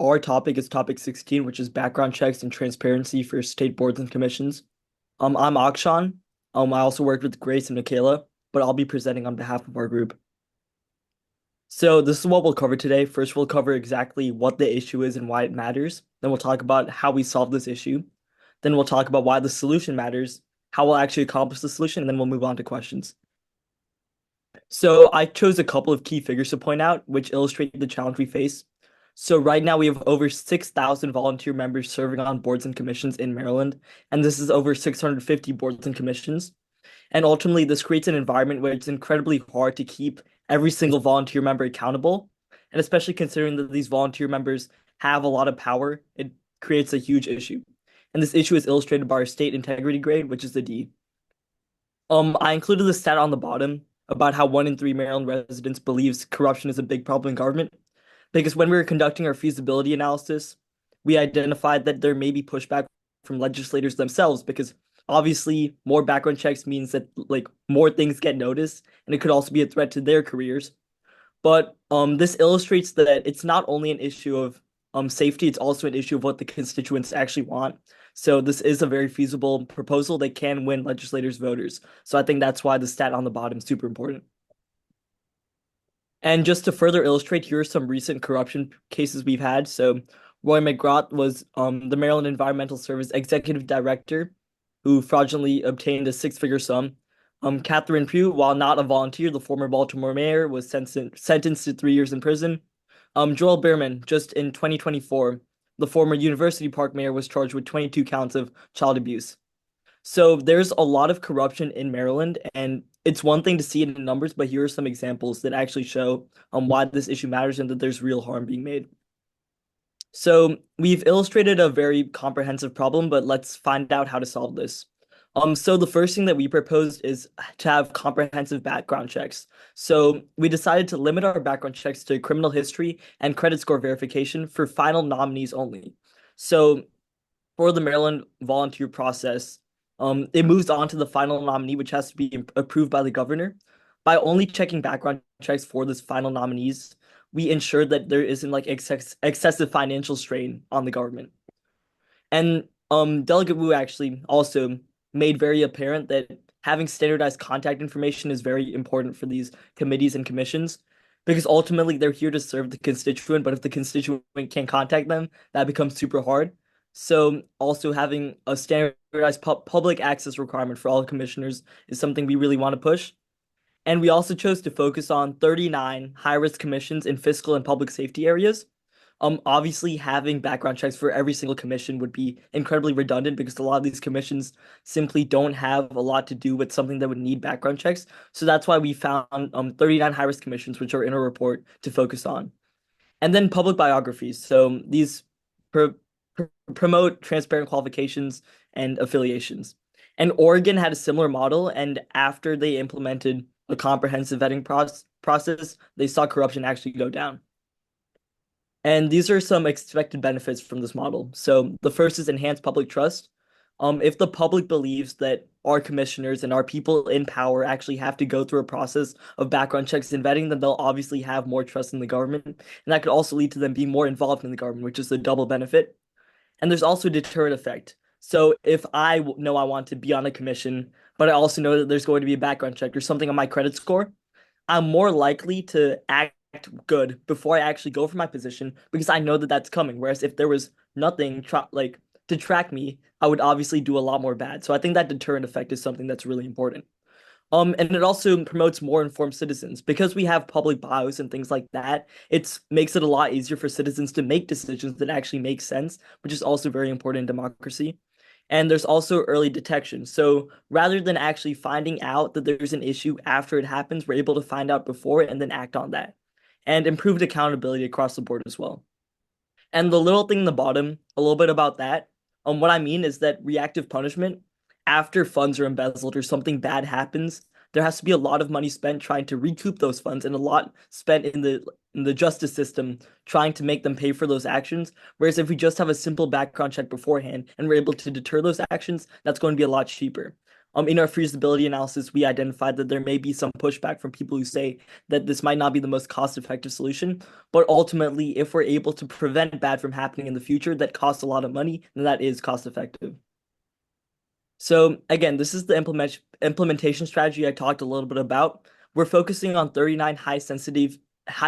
our topic is topic 16, which is background checks and transparency for state boards and commissions. I'm Akshan. I also worked with Grace and Michaela, but I'll be presenting on behalf of our group. So this is what we'll cover today. First, we'll cover exactly what the issue is and why it matters. Then we'll talk about how we solve this issue. Then we'll talk about why the solution matters, how we'll actually accomplish the solution, and then we'll move on to questions. So I chose a couple of key figures to point out, which illustrate the challenge we face. So right now we have over 6,000 volunteer members serving on boards and commissions in Maryland, and this is over 650 boards and commissions. And ultimately, this creates an environment where it's incredibly hard to keep every single volunteer member accountable. And especially considering that these volunteer members have a lot of power, it creates a huge issue. And this issue is illustrated by our state integrity grade, which is the D. I included the stat on the bottom about how 1 in 3 Maryland residents believes corruption is a big problem in government. Because when we were conducting our feasibility analysis, we identified that there may be pushback from legislators themselves because obviously more background checks means that more things get noticed and it could also be a threat to their careers. But this illustrates that it's not only an issue of safety, it's also an issue of what the constituents actually want. So this is a very feasible proposal that can win legislators' voters. So I think that's why the stat on the bottom is super important. And just to further illustrate, here are some recent corruption cases we've had. So Roy McGrath was the Maryland Environmental Service Executive Director who fraudulently obtained a six-figure sum. Catherine Pugh, while not a volunteer, the former Baltimore mayor, was sentenced to 3 years in prison. Joel Behrman, just in 2024, the former University Park mayor, was charged with 22 counts of child abuse. So there's a lot of corruption in Maryland, and it's one thing to see it in numbers, but here are some examples that actually show why this issue matters and that there's real harm being made. So we've illustrated a very comprehensive problem, but let's find out how to solve this. So the first thing that we proposed is to have comprehensive background checks. So we decided to limit our background checks to criminal history and credit score verification for final nominees only. So for the Maryland volunteer process, it moves on to the final nominee, which has to be approved by the governor. By only checking background checks for this final nominees, we ensure that there isn't excessive financial strain on the government. And Delegate Wu actually also made very apparent that having standardized contact information is very important for these committees and commissions because ultimately they're here to serve the constituent, but if the constituent can't contact them, that becomes super hard. So also having a standardized public access requirement for all commissioners is something we really want to push. And we also chose to focus on 39 high-risk commissions in fiscal and public safety areas. Obviously, having background checks for every single commission would be incredibly redundant because a lot of these commissions simply don't have a lot to do with something that would need background checks. So that's why we found 39 high-risk commissions, which are in a report to focus on. And then public biographies. So these promote transparent qualifications and affiliations. And Oregon had a similar model, and after they implemented a comprehensive vetting process, they saw corruption actually go down. And these are some expected benefits from this model. So the first is enhanced public trust. If the public believes that our commissioners and our people in power actually have to go through a process of background checks and vetting, then they'll obviously have more trust in the government. And that could also lead to them being more involved in the government, which is a double benefit. And there's also a deterrent effect. So if I know I want to be on a commission, but I also know that there's going to be a background check or something on my credit score, I'm more likely to act good before I actually go for my position because I know that that's coming. Whereas if there was nothing to track me, I would obviously do a lot more bad. So I think that deterrent effect is something that's really important. And it also promotes more informed citizens because we have public bios and things like that. It makes it a lot easier for citizens to make decisions that actually make sense, which is also very important in democracy. And there's also early detection. So rather than actually finding out that there's an issue after it happens, we're able to find out before it and then act on that. And improved accountability across the board as well. And the little thing in the bottom, a little bit about that. What I mean is that reactive punishment, after funds are embezzled or something bad happens, there has to be a lot of money spent trying to recoup those funds and a lot spent in the justice system trying to make them pay for those actions. Whereas if we just have a simple background check beforehand and we're able to deter those actions, that's going to be a lot cheaper. In our feasibility analysis, we identified that there may be some pushback from people who say that this might not be the most cost-effective solution. But ultimately, if we're able to prevent bad from happening in the future that costs a lot of money, then that is cost-effective. So again, this is the implementation strategy I talked a little bit about. We're focusing on 39 high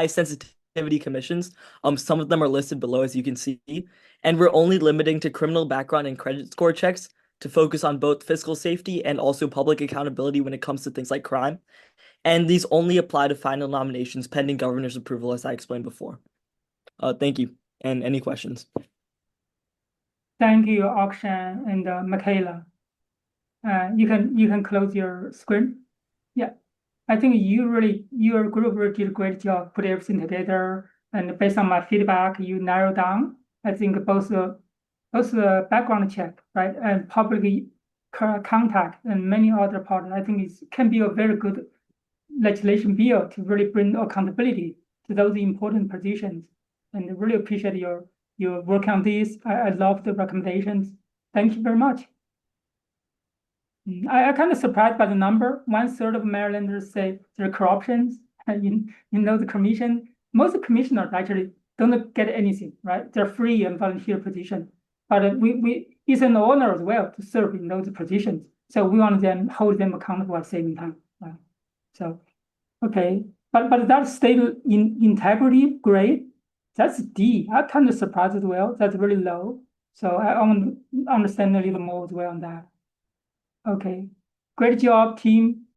sensitivity commissions. Some of them are listed below, as you can see, and we're only limiting to criminal background and credit score checks to focus on both fiscal safety and also public accountability when it comes to things like crime. And these only apply to final nominations pending governor's approval, as I explained before. Thank you. And any questions? Thank you, Akshan and Michaela. You can close your screen. Yeah, I think your group really did a great job, put everything together, and based on my feedback, you narrow down. I think both the background check, right, and public contact and many other parts. I think it can be a very good legislation bill to really bring accountability to those important positions. And I really appreciate your work on this. I love the recommendations. Thank you very much. I kind of surprised by the number. 1/3 of Marylanders say there are corruptions the commission. Most commissioners actually don't get anything, right? They're free and volunteer position. But it's an honor as well to serve in those positions. So we want them hold them accountable at the same time. Right? So okay. But that state in integrity grade, that's D. I'm kind of surprised as well. That's really low. So I want to understand a little more as well on that. Okay, great job, team.